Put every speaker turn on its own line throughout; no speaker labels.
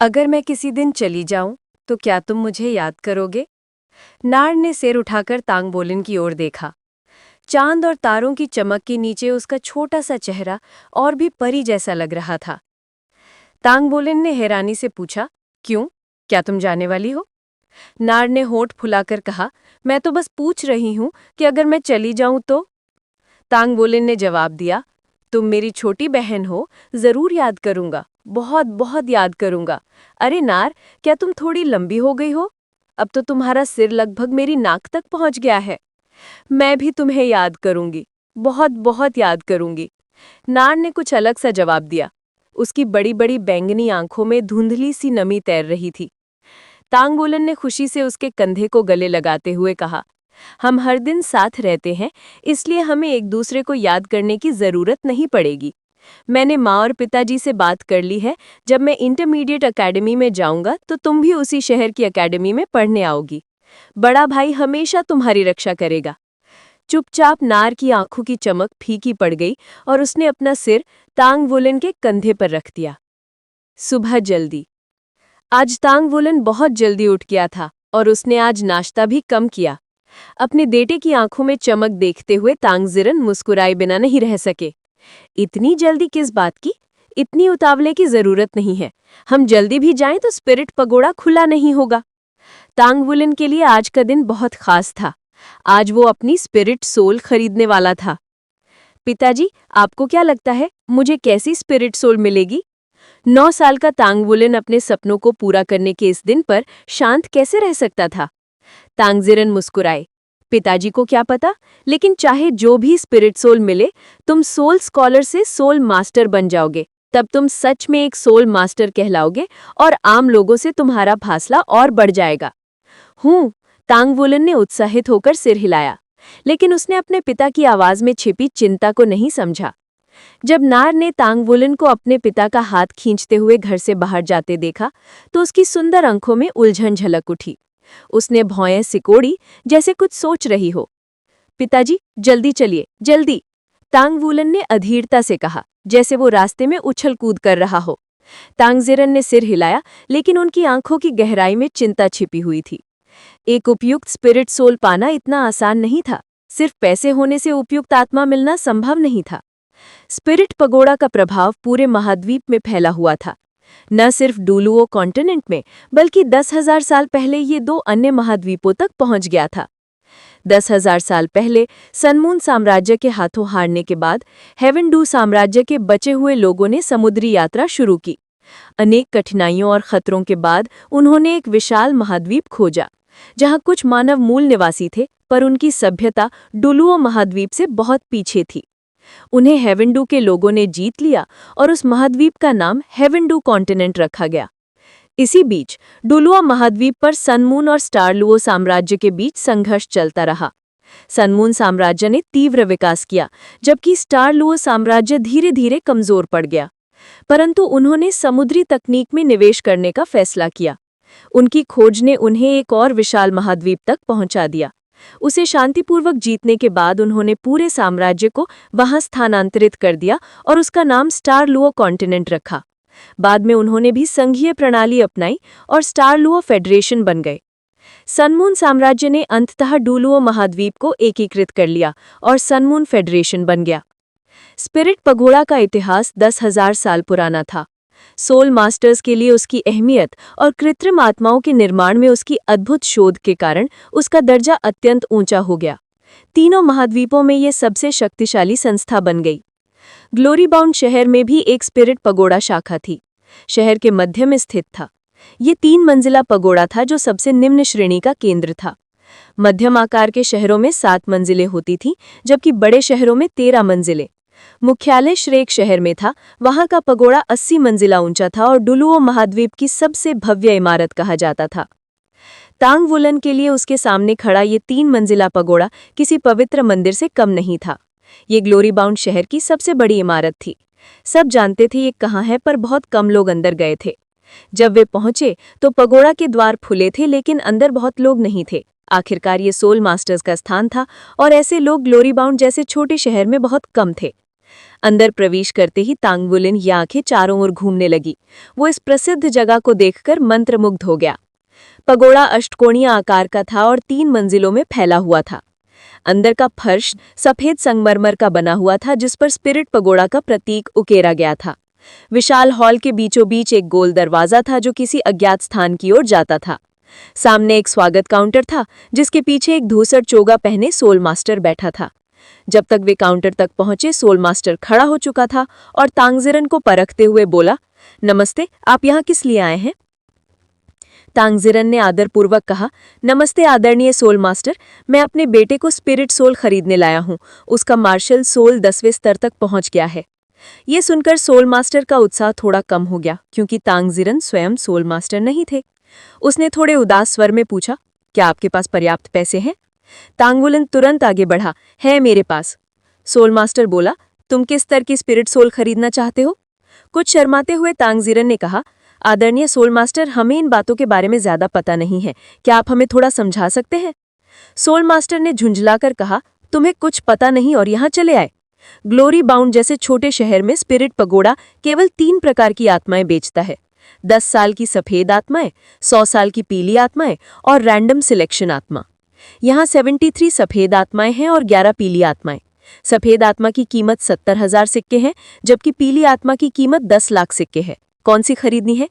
अगर मैं किसी दिन चली जाऊं तो क्या तुम मुझे याद करोगे? नार ने सिर उठाकर तांगबोलिन की ओर देखा। चांद और तारों की चमक के नीचे उसका छोटा सा चेहरा और भी परी जैसा लग रहा था। तांगबोलिन ने हैरानी से पूछा, क्यों? क्या तुम जाने वाली हो? नार ने होठ फुलाकर कहा, मैं तो बस पूछ रही हूं कि अगर मैं चली जाऊं तो। तांगबोलिन ने जवाब दिया, तुम मेरी छोटी बहन हो, जरूर याद करूंगा, बहुत बहुत याद करूंगा। अरे नार, क्या तुम थोड़ी लंबी हो गई हो? अब तो तुम्हारा सिर लगभग मेरी नाक तक पहुंच गया है। मैं भी तुम्हें याद करूंगी, बहुत बहुत याद करूंगी। नार ने कुछ अलग सा जवाब दिया। उसकी बड़ी बड़ी बैंगनी आंखों में धुंधली सी नमी तैर रही थी। तांगबोलन ने खुशी से उसके कंधे को गले लगाते हुए कहा, हम हर दिन साथ रहते हैं, इसलिए हमें एक दूसरे को याद करने की जरूरत नहीं पड़ेगी। मैंने माँ और पिताजी से बात कर ली है, जब मैं इंटरमीडिएट एकेडमी में जाऊंगा तो तुम भी उसी शहर की एकेडमी में पढ़ने आओगी। बड़ा भाई हमेशा तुम्हारी रक्षा करेगा। चुपचाप नार की आंखों की चमक फीकी पड़ गई और उसने अपना सिर तांगवुलन के कंधे पर रख दिया। सुबह जल्दी। आज तांगवुलन बहुत जल्दी उठ गया था और उसने आज नाश्ता भी कम किया। अपने बेटे की आंखों में चमक देखते हुए तांगजिरन मुस्कुराए बिना नहीं रह सके। इतनी जल्दी किस बात की? इतनी उतावले की जरूरत नहीं है। हम जल्दी भी जाएं तो स्पिरिट पगोड़ा खुला नहीं होगा। तांगवुलन के लिए आज का दिन बहुत खास था। आज वो अपनी स्पिरिट सोल खरीदने वाला था। पिताजी, आपको क्या लगता है मुझे कैसी स्पिरिट सोल मिलेगी? 9 साल का तांगवुलन अपने सपनों को पूरा करने के इस दिन पर शांत कैसे रह सकता था? तांगजिरन मुस्कुराए। पिताजी को क्या पता, लेकिन चाहे जो भी स्पिरिट सोल मिले, तुम सोल स्कॉलर से सोल मास्टर बन जाओगे। तब तुम सच में एक सोल मास्टर कहलाओगे और आम लोगों से तुम्हारा फासला और बढ़ जाएगा। हूँ, तांगवुलन ने उत्साहित होकर सिर हिलाया, लेकिन उसने अपने पिता की आवाज में छिपी चिंता को नहीं समझा। जब नार ने तांगवुलन को अपने पिता का हाथ खींचते हुए घर से बाहर जाते देखा, तो उसकी सुंदर आंखों में उलझन झलक उठी। उसने भौएं सिकोड़ी, जैसे कुछ सोच रही हो। पिताजी, जल्दी चलिए, जल्दी, तांगवुलन ने अधीरता से कहा, जैसे वो रास्ते में उछल कूद कर रहा हो। तांगजिरन ने सिर हिलाया, लेकिन उनकी आंखों की गहराई में चिंता छिपी हुई थी। एक उपयुक्त स्पिरिट सोल पाना इतना आसान नहीं था। सिर्फ पैसे होने से उपयुक्त आत्मा मिलना संभव नहीं था। स्पिरिट पगोड़ा का प्रभाव पूरे महाद्वीप में फैला हुआ था। न सिर्फ डुलुओ कॉन्टिनेंट में, बल्कि 10,000 साल पहले ये 2 अन्य महाद्वीपों तक पहुंच गया था। 10,000 साल पहले सनमून साम्राज्य के हाथों हारने के बाद हेवेंडू साम्राज्य के बचे हुए लोगों ने समुद्री यात्रा शुरू की। अनेक कठिनाइयों और खतरों के बाद उन्होंने एक विशाल महाद्वीप खोजा, जहां कुछ मानव मूल निवासी थे, पर उनकी सभ्यता डुलुओ महाद्वीप से बहुत पीछे थी। उन्हें हेवेंडू के लोगों ने जीत लिया और उस महाद्वीप का नाम हेवेंडू कॉन्टिनेंट रखा गया। इसी बीच डुलुआ महाद्वीप पर सनमून और स्टारलुओ साम्राज्य के बीच संघर्ष चलता रहा। सनमून साम्राज्य ने तीव्र विकास किया, जबकि स्टारलुओ साम्राज्य धीरे धीरे कमजोर पड़ गया। परंतु उन्होंने समुद्री तकनीक में निवेश करने का फैसला किया। उनकी खोज ने उन्हें एक और विशाल महाद्वीप तक पहुंचा दिया। उसे शांतिपूर्वक जीतने के बाद उन्होंने पूरे साम्राज्य को वहां स्थानांतरित कर दिया और उसका नाम स्टारलुओ कॉन्टिनेंट रखा। बाद में उन्होंने भी संघीय प्रणाली अपनाई और स्टारलुओ फेडरेशन बन गए। सनमून साम्राज्य ने अंततः डुलुओ महाद्वीप को एकीकृत कर लिया और सनमून फेडरेशन बन गया। स्पिरिट पगोड़ा का इतिहास 10,000 साल पुराना था। सोल मास्टर्स के लिए उसकी अहमियत और कृत्रिम आत्माओं के निर्माण में उसकी अद्भुत शोध के कारण उसका दर्जा अत्यंत ऊंचा हो गया। तीनों महाद्वीपों में ये सबसे शक्तिशाली संस्था बन गई। ग्लोरीबाउंड शहर में भी एक स्पिरिट पगोड़ा शाखा थी। शहर के मध्य में स्थित था। ये 3 मंजिला पगोड़ा था, जो सबसे निम्न श्रेणी का केंद्र था। मध्यम आकार के शहरों में 7 मंजिलें होती थीं, जबकि बड़े शहरों में 13 मंजिलें। मुख्यालय श्रेक शहर में था। वहां का पगोड़ा 80 मंजिला ऊंचा था और डुलुओ महाद्वीप की सबसे भव्य इमारत कहा जाता था। तांगवुलन के लिए उसके सामने खड़ा ये 3 मंजिला पगोड़ा किसी पवित्र मंदिर से कम नहीं था। ये ग्लोरीबाउंड शहर की सबसे बड़ी इमारत थी। सब जानते थे ये कहाँ है, पर बहुत कम लोग अंदर गए थे। जब वे पहुंचे तो पगोड़ा के द्वार खुले थे, लेकिन अंदर बहुत लोग नहीं थे। आखिरकार ये सोल मास्टर्स का स्थान था और ऐसे लोग ग्लोरीबाउंड जैसे छोटे शहर में बहुत कम थे। अंदर प्रवेश करते ही तांगवुलिन की आंखें चारों ओर घूमने लगी। वो इस प्रसिद्ध जगह को देखकर मंत्रमुग्ध हो गया। पगोड़ा अष्टकोणीय आकार का था और 3 मंजिलों में फैला हुआ था। अंदर का फर्श सफेद संगमरमर का बना हुआ था, जिस पर स्पिरिट पगोड़ा का प्रतीक उकेरा गया था। विशाल हॉल के बीचों बीच एक गोल दरवाजा था जो किसी अज्ञात स्थान की ओर जाता था। सामने एक स्वागत काउंटर था, जिसके पीछे एक धूसर चोगा पहने सोल मास्टर बैठा था। जब तक वे काउंटर तक पहुंचे, सोल मास्टर खड़ा हो चुका था और तांगजिरन को परखते हुए बोला, नमस्ते, आप यहाँ किस लिए आए हैं? तांगजिरन ने आदरपूर्वक कहा, नमस्ते आदरणीय सोल मास्टर, मैं अपने बेटे को स्पिरिट सोल खरीदने लाया हूँ। उसका मार्शल सोल 10वें स्तर तक पहुंच गया है। ये सुनकर सोल मास्टर का उत्साह थोड़ा कम हो गया, क्योंकि तांगजिरन स्वयं सोल मास्टर नहीं थे। उसने थोड़े उदास स्वर में पूछा, क्या आपके पास पर्याप्त पैसे हैं? तांगवुलिन तुरंत आगे बढ़ा, है मेरे पास। सोल मास्टर बोला, तुम किस स्तर की स्पिरिट सोल खरीदना चाहते हो? कुछ शर्माते हुए तांगजिरन ने कहा, आदरणीय सोल मास्टर, हमें इन बातों के बारे में ज्यादा पता नहीं है, क्या आप हमें थोड़ा समझा सकते हैं? सोल मास्टर ने झुंझलाकर कहा, तुम्हें कुछ पता नहीं और यहाँ चले आए। ग्लोरी बाउंड जैसे छोटे शहर में स्पिरिट पगोड़ा केवल 3 प्रकार की आत्माएं बेचता है। 10 साल की सफेद आत्माएं, 100 साल की पीली आत्माएं और रैंडम सिलेक्शन आत्मा। यहाँ 73 सफेद आत्माएं हैं और 11 पीली आत्माएं। सफेद आत्मा की कीमत 70,000 सिक्के हैं, जबकि पीली आत्मा की कीमत 10 लाख सिक्के है। कौन सी खरीदनी है?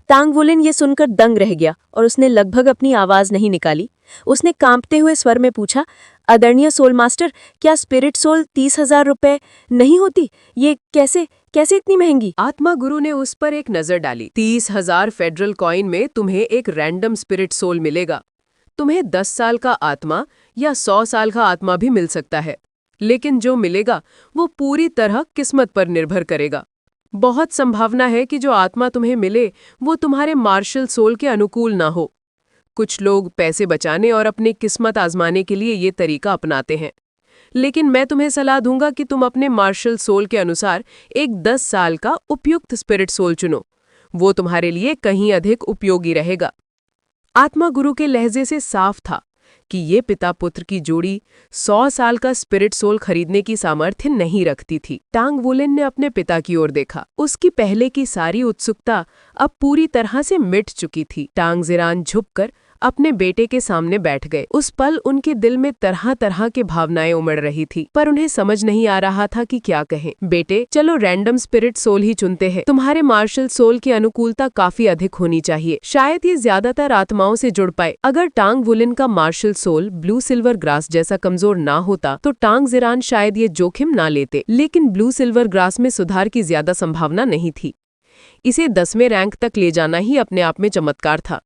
तांगवुलिन ये सुनकर दंग रह गया और उसने लगभग अपनी आवाज नहीं निकाली। उसने कांपते हुए स्वर में पूछा, आदरणीय सोल मास्टर, क्या स्पिरिट सोल 30,000 रुपए नहीं होती? ये कैसे कैसे इतनी महंगी?
आत्मा गुरु ने उस पर एक नजर डाली। 30,000 फेडरल कॉइन में तुम्हें एक रैंडम स्पिरिट सोल मिलेगा। तुम्हें 10 साल का आत्मा या 100 साल का आत्मा भी मिल सकता है, लेकिन जो मिलेगा वो पूरी तरह किस्मत पर निर्भर करेगा। बहुत संभावना है कि जो आत्मा तुम्हें मिले वो तुम्हारे मार्शल सोल के अनुकूल ना हो। कुछ लोग पैसे बचाने और अपनी किस्मत आजमाने के लिए ये तरीका अपनाते हैं, लेकिन मैं तुम्हें सलाह दूंगा कि तुम अपने मार्शल सोल के अनुसार एक 10 साल का उपयुक्त स्पिरिट सोल चुनो। वो तुम्हारे लिए कहीं अधिक उपयोगी रहेगा। आत्मा गुरु के लहजे से साफ था कि ये पिता पुत्र की जोड़ी 100 साल का स्पिरिट सोल खरीदने की सामर्थ्य नहीं रखती थी। तांगवुलिन ने अपने पिता की ओर देखा। उसकी पहले की सारी उत्सुकता अब पूरी तरह से मिट चुकी थी। तांगजिरान झुककर अपने बेटे के सामने बैठ गए। उस पल उनके दिल में तरह तरह के भावनाएं उमड़ रही थी, पर उन्हें समझ नहीं आ रहा था कि क्या कहें। बेटे, चलो रैंडम स्पिरिट सोल ही चुनते हैं। तुम्हारे मार्शल सोल की अनुकूलता काफी अधिक होनी चाहिए। शायद ये ज्यादातर आत्माओं से जुड़ पाए। अगर तांगवुलिन का martial soul blue silver grass जैसा कमजोर ना होता तो तांगजिरान शायद ये जोखिम ना लेते, लेकिन ब्लू सिल्वर ग्रास में सुधार की ज्यादा संभावना नहीं थी। इसे 10वें रैंक तक ले जाना ही अपने आप में चमत्कार था।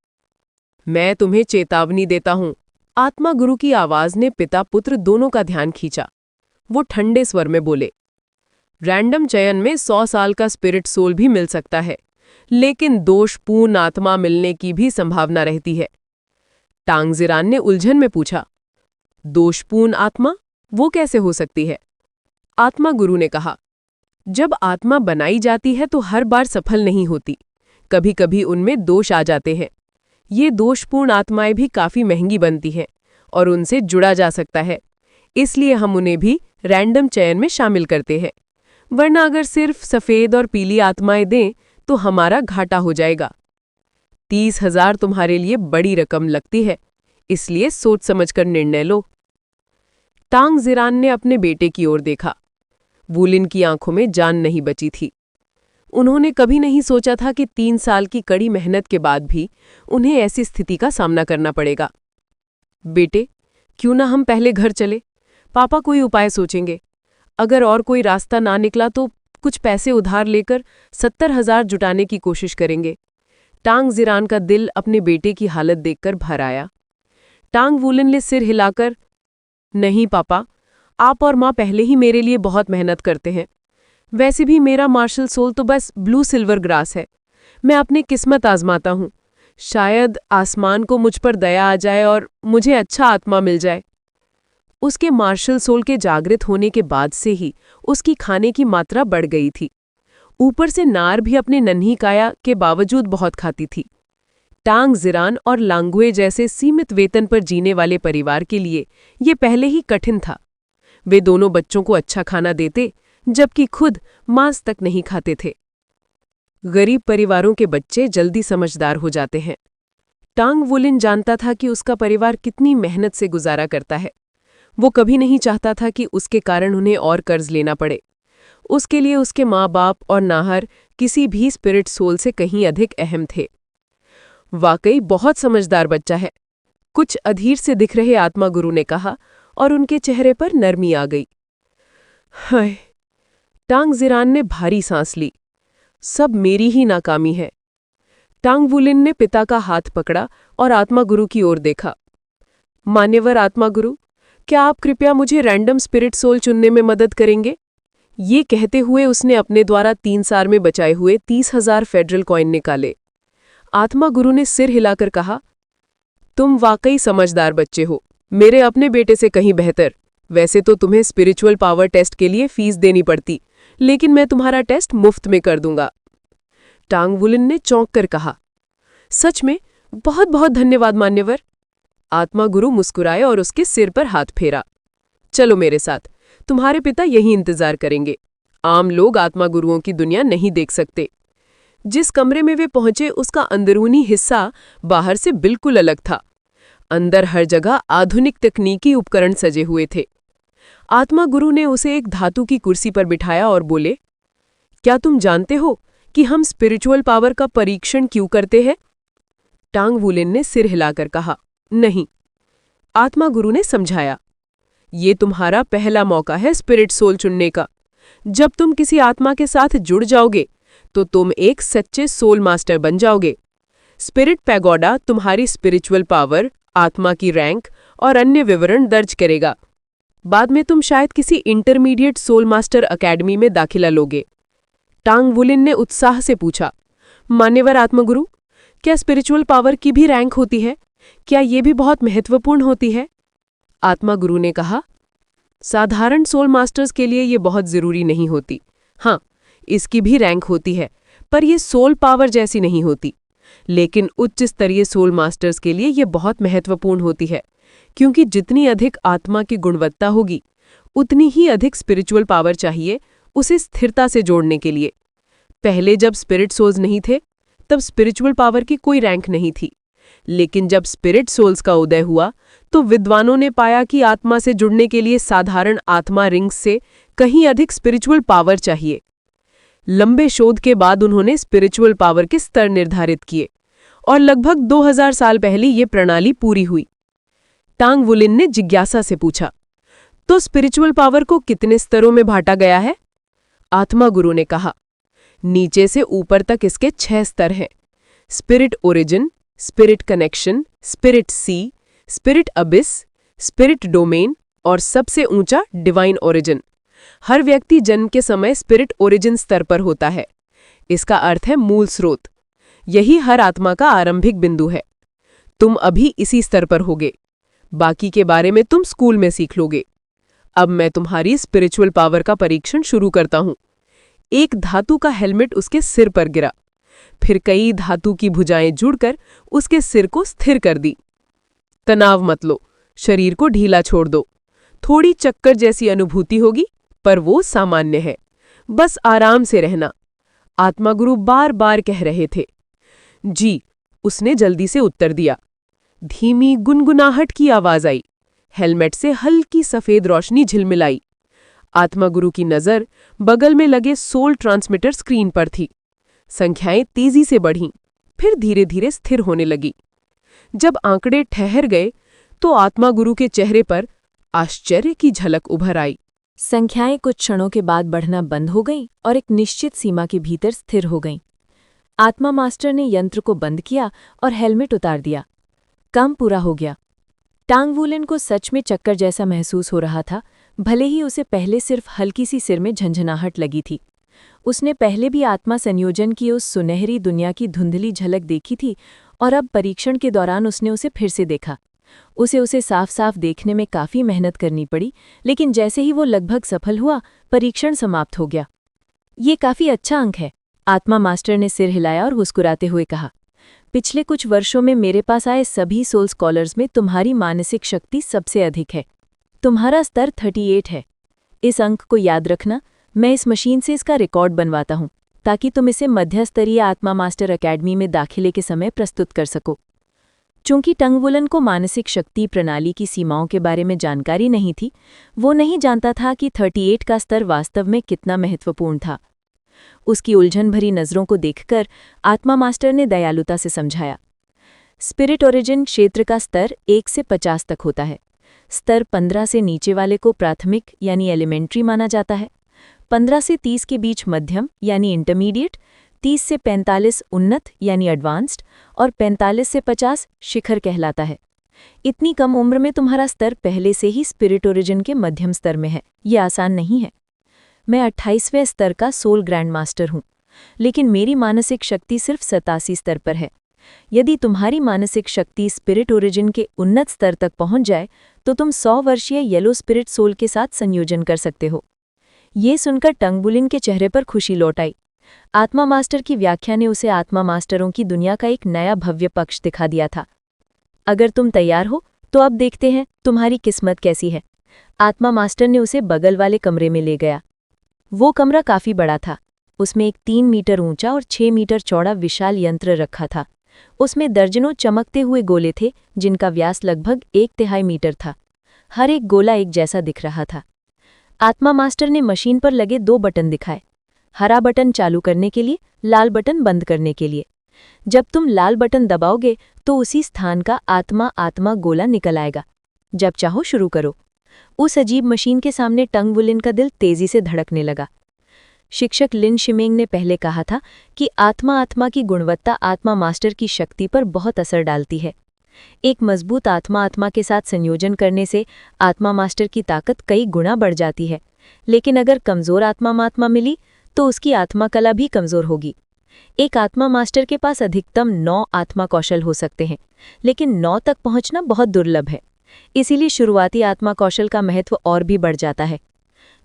मैं तुम्हें चेतावनी देता हूं। आत्मा गुरु की आवाज ने पिता पुत्र दोनों का ध्यान खींचा। वो ठंडे स्वर में बोले, रैंडम चयन में 100 साल का स्पिरिट सोल भी मिल सकता है, लेकिन दोषपूर्ण आत्मा मिलने की भी संभावना रहती है। तांगजिरान ने उलझन में पूछा, दोषपूर्ण आत्मा वो कैसे हो सकती है? आत्मा गुरु ने कहा, जब आत्मा बनाई जाती है तो हर बार सफल नहीं होती। कभी कभी उनमें दोष आ जाते हैं। ये दोषपूर्ण आत्माएं भी काफी महंगी बनती हैं और उनसे जुड़ा जा सकता है, इसलिए हम उन्हें भी रैंडम चयन में शामिल करते हैं। वरना अगर सिर्फ सफेद और पीली आत्माएं दें तो हमारा घाटा हो जाएगा। 30,000 तुम्हारे लिए बड़ी रकम लगती है, इसलिए सोच समझकर निर्णय लो। तांगजिरान ने अपने बेटे की ओर देखा। वुलिन की आंखों में जान नहीं बची थी। उन्होंने कभी नहीं सोचा था कि 3 साल की कड़ी मेहनत के बाद भी उन्हें ऐसी स्थिति का सामना करना पड़ेगा। बेटे, क्यों ना हम पहले घर चले? पापा कोई उपाय सोचेंगे। अगर और कोई रास्ता ना निकला तो कुछ पैसे उधार लेकर 70,000 जुटाने की कोशिश करेंगे। तांगजिरान का दिल अपने बेटे की हालत देखकर भर आया। तांगवुलिन ने सिर हिलाकर, नहीं पापा, आप और माँ पहले ही मेरे लिए बहुत मेहनत करते हैं। वैसे भी मेरा मार्शल सोल तो बस ब्लू सिल्वर ग्रास है। मैं अपनी किस्मत आजमाता हूँ। शायद आसमान को मुझ पर दया आ जाए और मुझे अच्छा आत्मा मिल जाए। उसके मार्शल सोल के जागृत होने के बाद से ही उसकी खाने की मात्रा बढ़ गई थी। ऊपर से नार भी अपने नन्ही काया के बावजूद बहुत खाती थी। तांगजिरान और लांगुए जैसे सीमित वेतन पर जीने वाले परिवार के लिए ये पहले ही कठिन था। वे दोनों बच्चों को अच्छा खाना देते, जबकि खुद मांस तक नहीं खाते थे। गरीब परिवारों के बच्चे जल्दी समझदार हो जाते हैं। टांग वुलिन जानता था कि उसका परिवार कितनी मेहनत से गुजारा करता है। वो कभी नहीं चाहता था कि उसके कारण उन्हें और कर्ज लेना पड़े। उसके लिए उसके माँ बाप और नाहर किसी भी स्पिरिट सोल से कहीं अधिक अहम थे। वाकई बहुत समझदार बच्चा है, कुछ अधीर से दिख रहे आत्मा गुरु ने कहा, और उनके चेहरे पर नरमी आ गई। हाय, टांग जिरान ने भारी सांस ली। सब मेरी ही नाकामी है। टांग वुलिन ने पिता का हाथ पकड़ा और आत्मा गुरु की ओर देखा। मान्यवर आत्मा गुरु, क्या आप कृपया मुझे रैंडम स्पिरिट सोल चुनने में मदद करेंगे? ये कहते हुए उसने अपने द्वारा 3 साल में बचाए हुए 30,000 फेडरल कॉइन निकाले। आत्मा गुरु ने सिर हिलाकर कहा, तुम वाकई समझदार बच्चे हो, मेरे अपने बेटे से कहीं बेहतर। वैसे तो तुम्हें स्पिरिचुअल पावर टेस्ट के लिए फीस देनी पड़ती, लेकिन मैं तुम्हारा टेस्ट मुफ्त में कर दूंगा। टांग वुलिन ने चौंक कर कहा, सच में? बहुत बहुत धन्यवाद मान्यवर। आत्मा गुरु मुस्कुराए और उसके सिर पर हाथ फेरा। चलो मेरे साथ, तुम्हारे पिता यहीं इंतजार करेंगे। आम लोग आत्मा गुरुओं की दुनिया नहीं देख सकते। जिस कमरे में वे पहुंचे उसका अंदरूनी हिस्सा बाहर से बिल्कुल अलग था। अंदर हर जगह आधुनिक तकनीकी उपकरण सजे हुए थे। आत्मा गुरु ने उसे एक धातु की कुर्सी पर बिठाया और बोले, क्या तुम जानते हो कि हम स्पिरिचुअल पावर का परीक्षण क्यों करते हैं? टांग वुलिन ने सिर हिलाकर कहा, नहीं। आत्मा गुरु ने समझाया, ये तुम्हारा पहला मौका है स्पिरिट सोल चुनने का। जब तुम किसी आत्मा के साथ जुड़ जाओगे तो तुम एक सच्चे सोल मास्टर बन जाओगे। स्पिरिट पैगोडा तुम्हारी स्पिरिचुअल पावर, आत्मा की रैंक और अन्य विवरण दर्ज करेगा। बाद में तुम शायद किसी इंटरमीडिएट सोल मास्टर अकेडमी में दाखिला लोगे। टांग वुलिन ने उत्साह से पूछा, मान्यवर आत्मगुरु, क्या स्पिरिचुअल पावर की भी रैंक होती है? क्या ये भी बहुत महत्वपूर्ण होती है? आत्मा गुरु ने कहा, साधारण सोल मास्टर्स के लिए ये बहुत जरूरी नहीं होती। हाँ, इसकी भी रैंक होती है, पर यह सोल पावर जैसी नहीं होती। लेकिन उच्च स्तरीय सोल मास्टर्स के लिए ये बहुत महत्वपूर्ण होती है, क्योंकि जितनी अधिक आत्मा की गुणवत्ता होगी उतनी ही अधिक स्पिरिचुअल पावर चाहिए उसे स्थिरता से जोड़ने के लिए। पहले जब स्पिरिट सोल्स नहीं थे तब स्पिरिचुअल पावर की कोई रैंक नहीं थी, लेकिन जब स्पिरिट सोल्स का उदय हुआ तो विद्वानों ने पाया कि आत्मा से जुड़ने के लिए साधारण आत्मा रिंग्स से कहीं अधिक स्पिरिचुअल पावर चाहिए। लंबे शोध के बाद उन्होंने स्पिरिचुअल पावर के स्तर निर्धारित किए और लगभग 2000 साल पहले ये प्रणाली पूरी हुई। टांग वुलिन ने जिज्ञासा से पूछा, तो स्पिरिचुअल पावर को कितने स्तरों में बांटा गया है? आत्मा गुरु ने कहा, नीचे से ऊपर तक इसके 6 स्तर हैं। Spirit origin, spirit connection, spirit sea, spirit abyss, spirit domain और सबसे ऊंचा डिवाइन ओरिजिन। हर व्यक्ति जन्म के समय स्पिरिट ओरिजिन स्तर पर होता है। इसका अर्थ है मूल स्रोत। यही हर आत्मा का आरंभिक बिंदु है। तुम अभी इसी स्तर पर होगे। बाकी के बारे में तुम स्कूल में सीख लोगे। अब मैं तुम्हारी स्पिरिचुअल पावर का परीक्षण शुरू करता हूं। एक धातु का हेलमेट उसके सिर पर गिरा। फिर कई धातु की भुजाएं जुड़कर उसके सिर को स्थिर कर दी। तनाव मत लो, शरीर को ढीला छोड़ दो। थोड़ी चक्कर जैसी अनुभूति होगी, पर वो सामान्य है। बस आराम से रहना, आत्मा गुरु बार बार कह रहे थे। जी, उसने जल्दी से उत्तर दिया। धीमी गुनगुनाहट की आवाज आई। हेलमेट से हल्की सफेद रोशनी झिलमिलाई। आत्मा गुरु की नजर बगल में लगे सोल ट्रांसमीटर स्क्रीन पर थी। संख्याएं तेजी से बढ़ीं, फिर धीरे धीरे स्थिर होने लगी। जब आंकड़े ठहर गए तो आत्मा गुरु के चेहरे पर आश्चर्य की झलक उभर आई।
संख्याएं कुछ क्षणों के बाद बढ़ना बंद हो गईं और एक निश्चित सीमा के भीतर स्थिर हो गईं। आत्मा मास्टर ने यंत्र को बंद किया और हेलमेट उतार दिया। काम पूरा हो गया। टांग वुलिन को सच में चक्कर जैसा महसूस हो रहा था, भले ही उसे पहले सिर्फ हल्की सी सिर में झंझनाहट लगी थी। उसने पहले भी आत्मा संयोजन की उस सुनहरी दुनिया की धुंधली झलक देखी थी और अब परीक्षण के दौरान उसने उसे फिर से देखा। उसे साफ साफ देखने में काफ़ी मेहनत करनी पड़ी, लेकिन जैसे ही वो लगभग सफल हुआ, परीक्षण समाप्त हो गया। ये काफ़ी अच्छा अंक है, आत्मा मास्टर ने सिर हिलाया और मुस्कुराते हुए कहा। पिछले कुछ वर्षों में मेरे पास आए सभी सोल स्कॉलर्स में तुम्हारी मानसिक शक्ति सबसे अधिक है। तुम्हारा स्तर 38 है। इस अंक को याद रखना,
मैं इस मशीन से इसका रिकॉर्ड बनवाता हूँ ताकि तुम इसे मध्य स्तरीय आत्मा मास्टर अकेडमी में दाखिले के समय प्रस्तुत कर सको। चूंकि टंगवुलन को मानसिक शक्ति प्रणाली की सीमाओं के बारे में जानकारी नहीं थी, वो नहीं जानता था कि 38 का स्तर वास्तव में कितना महत्वपूर्ण था। उसकी उलझन भरी नज़रों को देखकर आत्मा मास्टर ने दयालुता से समझाया, स्पिरिट ओरिजिन क्षेत्र का स्तर 1 से 50 तक होता है। स्तर 15 से नीचे वाले को प्राथमिक यानी एलिमेंट्री माना जाता है, 15 से 30 के बीच मध्यम यानी इंटरमीडिएट, 30 से 45 उन्नत यानी एडवांस्ड और 45 से 50 शिखर कहलाता है। इतनी कम उम्र में तुम्हारा स्तर पहले से ही स्पिरिट ओरिजिन के मध्यम स्तर में है, ये आसान नहीं है। मैं 28वें स्तर का सोल ग्रैंड मास्टर हूँ, लेकिन मेरी मानसिक शक्ति सिर्फ 87 स्तर पर है। यदि तुम्हारी मानसिक शक्ति स्पिरिट ओरिजिन के उन्नत स्तर तक पहुंच जाए तो तुम 100 वर्षीय येलो स्पिरिट सोल के साथ संयोजन कर सकते हो। ये सुनकर टंगबुलिन के चेहरे पर खुशी लौट आई। आत्मा मास्टर की व्याख्या ने उसे आत्मा मास्टरों की दुनिया का एक नया भव्य पक्ष दिखा दिया था। अगर तुम तैयार हो तो अब देखते हैं तुम्हारी किस्मत कैसी है। आत्मा मास्टर ने उसे बगल वाले कमरे में ले गया। वो कमरा काफी बड़ा था। उसमें एक 3 मीटर ऊंचा और 6 मीटर चौड़ा विशाल यंत्र रखा था। उसमें दर्जनों चमकते हुए गोले थे जिनका व्यास लगभग 1/3 मीटर था। हर एक गोला एक जैसा दिख रहा था। आत्मा मास्टर ने मशीन पर लगे 2 बटन दिखाए, हरा बटन चालू करने के लिए, लाल बटन बंद करने के लिए। जब तुम लाल बटन दबाओगे तो उसी स्थान का आत्मा आत्मा गोला निकल आएगा। जब चाहो शुरू करो। उस अजीब मशीन के सामने टंगवुलिन का दिल तेजी से धड़कने लगा। शिक्षक लिन शिमेंग ने पहले कहा था कि आत्मा आत्मा की गुणवत्ता आत्मा मास्टर की शक्ति पर बहुत असर डालती है। एक मजबूत आत्मा आत्मा के साथ संयोजन करने से आत्मा मास्टर की ताकत कई गुना बढ़ जाती है, लेकिन अगर कमजोर आत्मा मात्मा मिली तो उसकी आत्मा कला भी कमजोर होगी। एक आत्मा मास्टर के पास अधिकतम 9 आत्मा कौशल हो सकते हैं, लेकिन 9 तक पहुंचना बहुत दुर्लभ है। इसीलिए शुरुआती आत्मा कौशल का महत्व और भी बढ़ जाता है।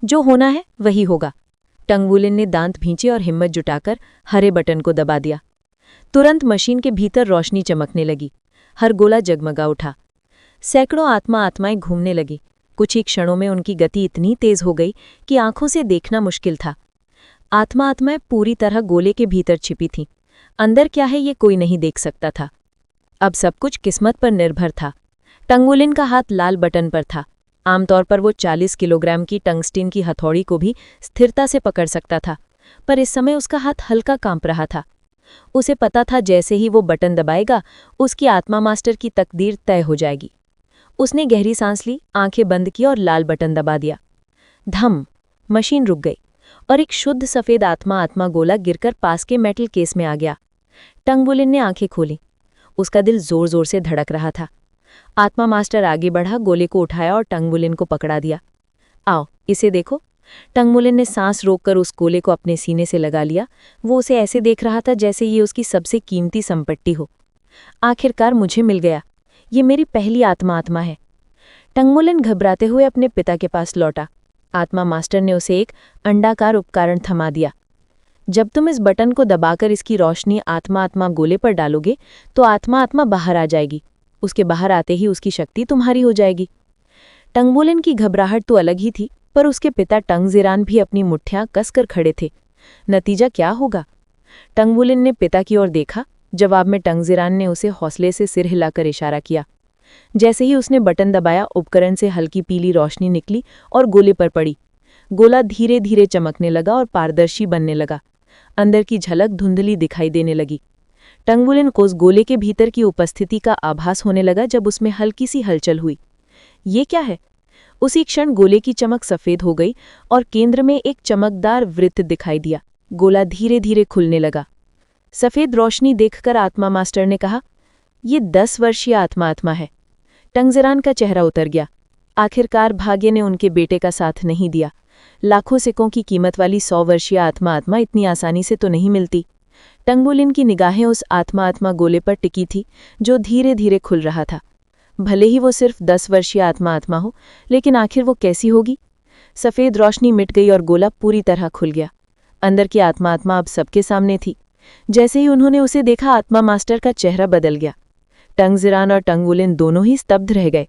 जो होना है वही होगा। टंगवुलिन ने दांत भींचे और हिम्मत जुटाकर हरे बटन को दबा दिया। तुरंत मशीन के भीतर रोशनी चमकने लगी। हर गोला जगमगा उठा। सैकड़ों आत्मा आत्माएं घूमने लगी। कुछ ही क्षणों में उनकी गति इतनी तेज हो गई कि आंखों से देखना मुश्किल था। आत्मा आत्माएं पूरी तरह गोले के भीतर छिपी थीं। अंदर क्या है ये कोई नहीं देख सकता था। अब सब कुछ किस्मत पर निर्भर था। टंगवुलिन का हाथ लाल बटन पर था। आमतौर पर वो 40 किलोग्राम की टंगस्टीन की हथौड़ी को भी स्थिरता से पकड़ सकता था, पर इस समय उसका हाथ हल्का कांप रहा था। उसे पता था जैसे ही वो बटन दबाएगा उसकी आत्मा मास्टर की तकदीर तय हो जाएगी। उसने गहरी सांस ली, आंखें बंद की और लाल बटन दबा दिया। धम! मशीन रुक गई और एक शुद्ध सफेद आत्मा आत्मा गोला गिरकर पास के मेटल केस में आ गया। टंगवुलिन ने आंखें खोली। उसका दिल जोर जोर से धड़क रहा था। आत्मा मास्टर आगे बढ़ा, गोले को उठाया और टंगवुलिन को पकड़ा दिया। आओ, इसे देखो। टंगवुलिन ने सांस रोककर उस गोले को अपने सीने से लगा लिया। वो उसे ऐसे देख रहा था जैसे ये उसकी सबसे कीमती संपत्ति हो। आखिरकार मुझे मिल गया। ये मेरी पहली आत्मा आत्मा है। टंगवुलिन घबराते हुए अपने पिता के पास लौटा। आत्मा मास्टर ने उसे एक अंडाकार उपकरण थमा दिया। जब तुम इस बटन को दबाकर इसकी रोशनी आत्मा आत्मा गोले पर डालोगे तो आत्मा आत्मा बाहर आ जाएगी। उसके बाहर आते ही उसकी शक्ति तुम्हारी हो जाएगी। टंगवुलिन की घबराहट तो अलग ही थी, पर उसके पिता टंगजिरान भी अपनी मुट्ठियां कसकर खड़े थे। नतीजा क्या होगा? टंगवुलिन ने पिता की ओर देखा। जवाब में टंगजिरान ने उसे हौसले से सिर हिलाकर इशारा किया। जैसे ही उसने बटन दबाया, उपकरण से हल्की पीली रोशनी निकली और गोले पर पड़ी। गोला धीरे धीरे चमकने लगा और पारदर्शी बनने लगा। अंदर की झलक धुंधली दिखाई देने लगी। टंगवुलिन को उस गोले के भीतर की उपस्थिति का आभास होने लगा जब उसमें हल्की सी हलचल हुई। ये क्या है? उसी क्षण गोले की चमक सफेद हो गई और केंद्र में एक चमकदार वृत्त दिखाई दिया। गोला धीरे धीरे खुलने लगा। सफेद रोशनी देखकर आत्मा मास्टर ने कहा, ये 10 वर्षीय आत्मा आत्मा है। टंगजिरान का चेहरा उतर गया। आखिरकार भाग्य ने उनके बेटे का साथ नहीं दिया। लाखों सिक्कों की कीमत वाली 100 वर्षीय आत्मा आत्मा इतनी आसानी से तो नहीं मिलती। टंगवुलिन की निगाहें उस आत्मा आत्मा गोले पर टिकी थी जो धीरे धीरे खुल रहा था। भले ही वो सिर्फ 10 वर्षीय आत्मा आत्मा हो, लेकिन आखिर वो कैसी होगी? सफेद रोशनी मिट गई और गोला पूरी तरह खुल गया। अंदर की आत्मा आत्मा अब सबके सामने थी। जैसे ही उन्होंने उसे देखा, आत्मा मास्टर का चेहरा बदल गया। टंगजिरान और टंगवुलिन दोनों ही स्तब्ध रह गए।